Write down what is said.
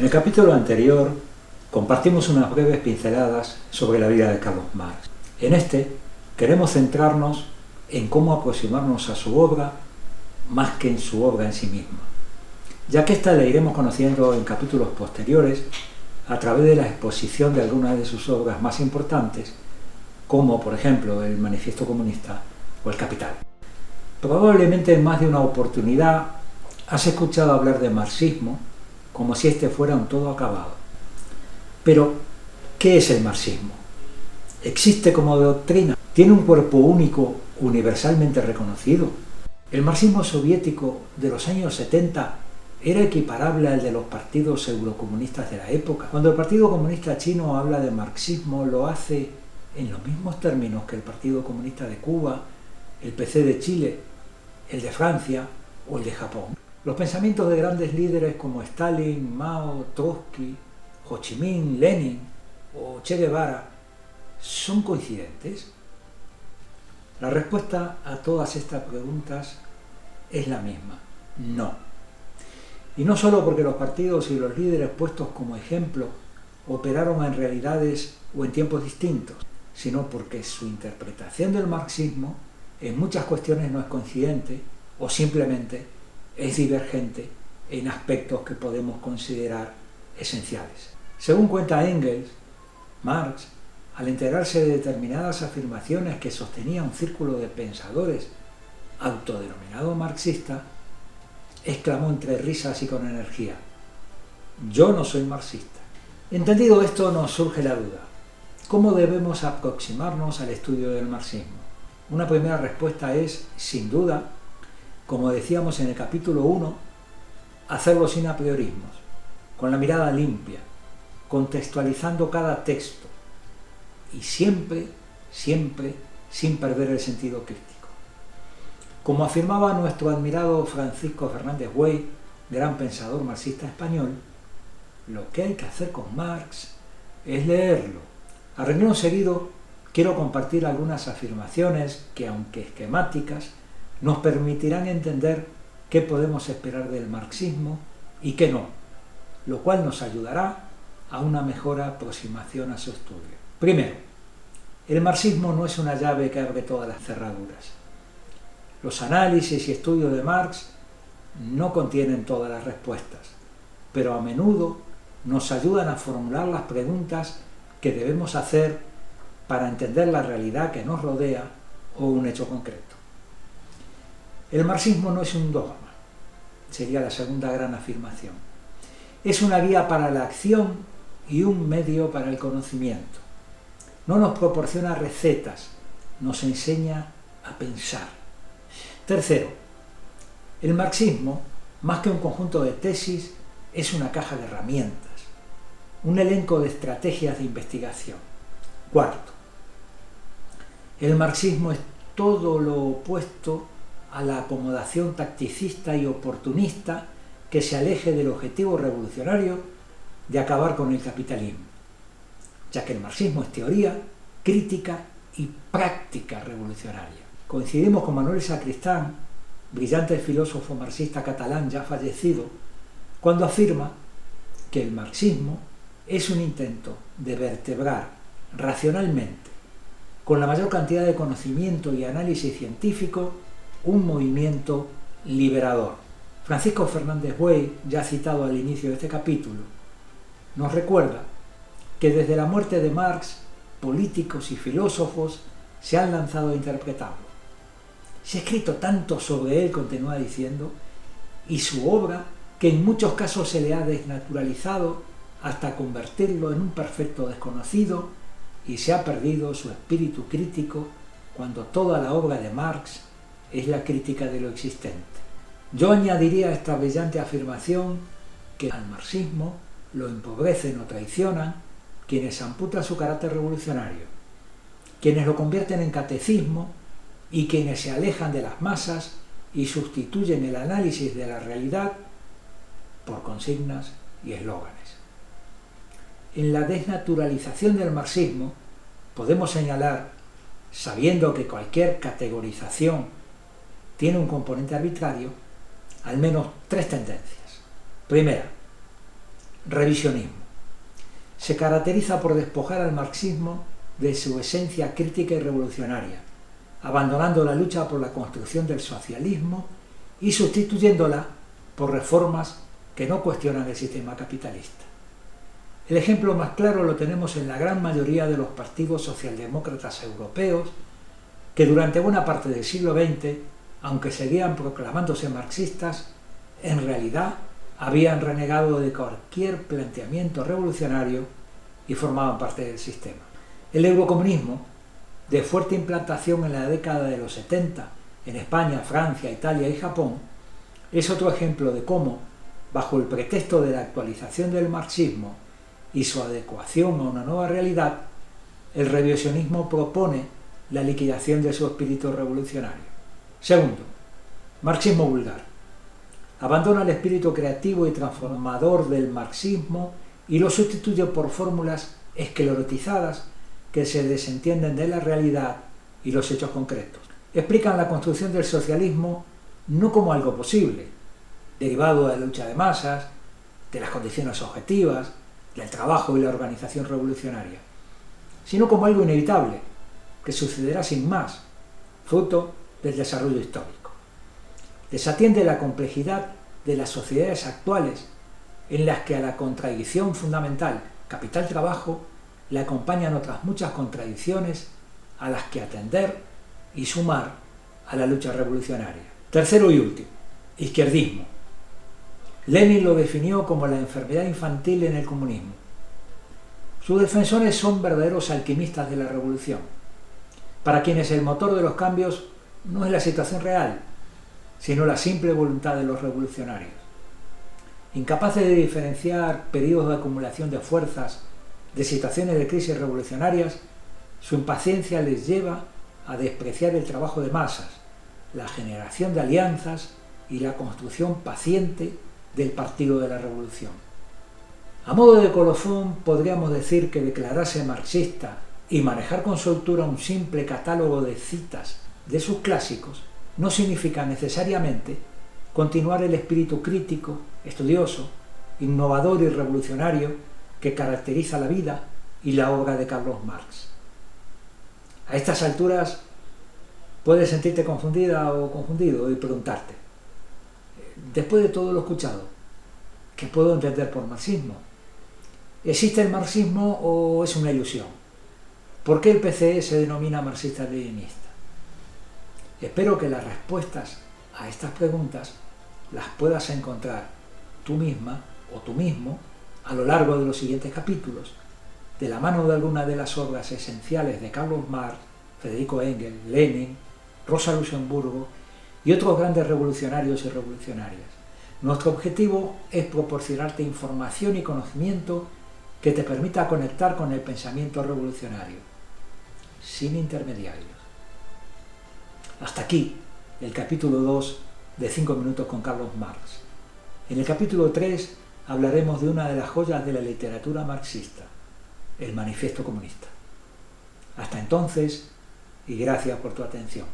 En el capítulo anterior compartimos unas breves pinceladas sobre la vida de Carlos Marx. En este queremos centrarnos en cómo aproximarnos a su obra más que en su obra en sí misma, ya que esta la iremos conociendo en capítulos posteriores a través de la exposición de algunas de sus obras más importantes, como por ejemplo el Manifiesto Comunista o el Capital. Probablemente en más de una oportunidad has escuchado hablar de marxismo como si este fuera un todo acabado. Pero, ¿qué es el marxismo? ¿Existe como doctrina? ¿Tiene un cuerpo único, universalmente reconocido? El marxismo soviético de los años 70 era equiparable al de los partidos eurocomunistas de la época. Cuando el Partido Comunista Chino habla de marxismo, lo hace en los mismos términos que el Partido Comunista de Cuba, el PC de Chile, el de Francia o el de Japón. Los pensamientos de grandes líderes como Stalin, Mao, Trotsky, Ho Chi Minh, Lenin o Che Guevara son coincidentes. La respuesta a todas estas preguntas es la misma: no. Y no solo porque los partidos y los líderes puestos como ejemplo operaron en realidades o en tiempos distintos, sino porque su interpretación del marxismo en muchas cuestiones no es coincidente o simplemente es divergente en aspectos que podemos considerar esenciales. Según cuenta Engels, Marx, al enterarse de determinadas afirmaciones que sostenía un círculo de pensadores autodenominado marxista, exclamó entre risas y con energía: «Yo no soy marxista». Entendido esto, nos surge la duda: ¿cómo debemos aproximarnos al estudio del marxismo? Una primera respuesta es, sin duda, como decíamos en el capítulo 1, hacerlo sin apriorismos, con la mirada limpia, contextualizando cada texto y siempre sin perder el sentido crítico. Como afirmaba nuestro admirado Francisco Fernández Güell, gran pensador marxista español, lo que hay que hacer con Marx es leerlo. A renglón seguido, quiero compartir algunas afirmaciones que, aunque esquemáticas, nos permitirán entender qué podemos esperar del marxismo y qué no, lo cual nos ayudará a una mejor aproximación a su estudio. Primero, el marxismo no es una llave que abre todas las cerraduras. Los análisis y estudios de Marx no contienen todas las respuestas, pero a menudo nos ayudan a formular las preguntas que debemos hacer para entender la realidad que nos rodea o un hecho concreto. El marxismo no es un dogma, sería la segunda gran afirmación. Es una guía para la acción y un medio para el conocimiento. No nos proporciona recetas, nos enseña a pensar. Tercero, el marxismo, más que un conjunto de tesis, es una caja de herramientas, un elenco de estrategias de investigación. Cuarto, el marxismo es todo lo opuesto a la acomodación tacticista y oportunista que se aleje del objetivo revolucionario de acabar con el capitalismo, ya que el marxismo es teoría, crítica y práctica revolucionaria. Coincidimos con Manuel Sacristán, brillante filósofo marxista catalán ya fallecido, cuando afirma que el marxismo es un intento de vertebrar racionalmente, con la mayor cantidad de conocimiento y análisis científico, un movimiento liberador. Francisco Fernández Güell, ya citado al inicio de este capítulo, nos recuerda que desde la muerte de Marx, políticos y filósofos se han lanzado a interpretarlo. Se ha escrito tanto sobre él, continúa diciendo, y su obra, que en muchos casos se le ha desnaturalizado hasta convertirlo en un perfecto desconocido, y se ha perdido su espíritu crítico cuando toda la obra de Marx es la crítica de lo existente. Yo añadiría a esta brillante afirmación que al marxismo lo empobrecen o traicionan quienes amputan su carácter revolucionario, quienes lo convierten en catecismo y quienes se alejan de las masas y sustituyen el análisis de la realidad por consignas y eslóganes. En la desnaturalización del marxismo podemos señalar, sabiendo que cualquier categorización tiene un componente arbitrario, al menos tres tendencias. Primera, Revisionismo. Se caracteriza por despojar al marxismo de su esencia crítica y revolucionaria, abandonando la lucha por la construcción del socialismo y sustituyéndola por reformas que no cuestionan el sistema capitalista. El ejemplo más claro lo tenemos en la gran mayoría de los partidos socialdemócratas europeos que durante buena parte del siglo XX, aunque seguían proclamándose marxistas, en realidad habían renegado de cualquier planteamiento revolucionario y formaban parte del sistema. El eurocomunismo, de fuerte implantación en la década de los 70 en España, Francia, Italia y Japón, es otro ejemplo de cómo, bajo el pretexto de la actualización del marxismo y su adecuación a una nueva realidad, el revisionismo propone la liquidación de su espíritu revolucionario. Segundo, marxismo vulgar. Abandona el espíritu creativo y transformador del marxismo y lo sustituye por fórmulas esclerotizadas que se desentienden de la realidad y los hechos concretos. Explican la construcción del socialismo no como algo posible, derivado de la lucha de masas, de las condiciones objetivas, del trabajo y la organización revolucionaria, sino como algo inevitable, que sucederá sin más, fruto del desarrollo histórico. Desatiende la complejidad de las sociedades actuales, en las que a la contradicción fundamental capital-trabajo le acompañan otras muchas contradicciones a las que atender y sumar a la lucha revolucionaria. Tercero y último, izquierdismo. Lenin lo definió como la enfermedad infantil en el comunismo. Sus defensores son verdaderos alquimistas de la revolución, para quienes el motor de los cambios no es la situación real, sino la simple voluntad de los revolucionarios. Incapaces de diferenciar periodos de acumulación de fuerzas de situaciones de crisis revolucionarias, su impaciencia les lleva a despreciar el trabajo de masas, la generación de alianzas y la construcción paciente del partido de la revolución. A modo de colofón, podríamos decir que declararse marxista y manejar con soltura un simple catálogo de citas de sus clásicos no significa necesariamente continuar el espíritu crítico, estudioso, innovador y revolucionario que caracteriza la vida y la obra de Carlos Marx. A estas alturas puedes sentirte confundida o confundido y preguntarte, después de todo lo escuchado, ¿qué puedo entender por marxismo? ¿Existe el marxismo o es una ilusión? ¿Por qué el PCE se denomina marxista-leninista? Espero que las respuestas a estas preguntas las puedas encontrar tú misma o tú mismo a lo largo de los siguientes capítulos, de la mano de algunas de las obras esenciales de Carlos Marx, Federico Engels, Lenin, Rosa Luxemburgo y otros grandes revolucionarios y revolucionarias. Nuestro objetivo es proporcionarte información y conocimiento que te permita conectar con el pensamiento revolucionario, sin intermediarios. Hasta aquí el capítulo 2 de 5 minutos con Carlos Marx. En el capítulo 3 hablaremos de una de las joyas de la literatura marxista, el Manifiesto Comunista. Hasta entonces, y gracias por tu atención.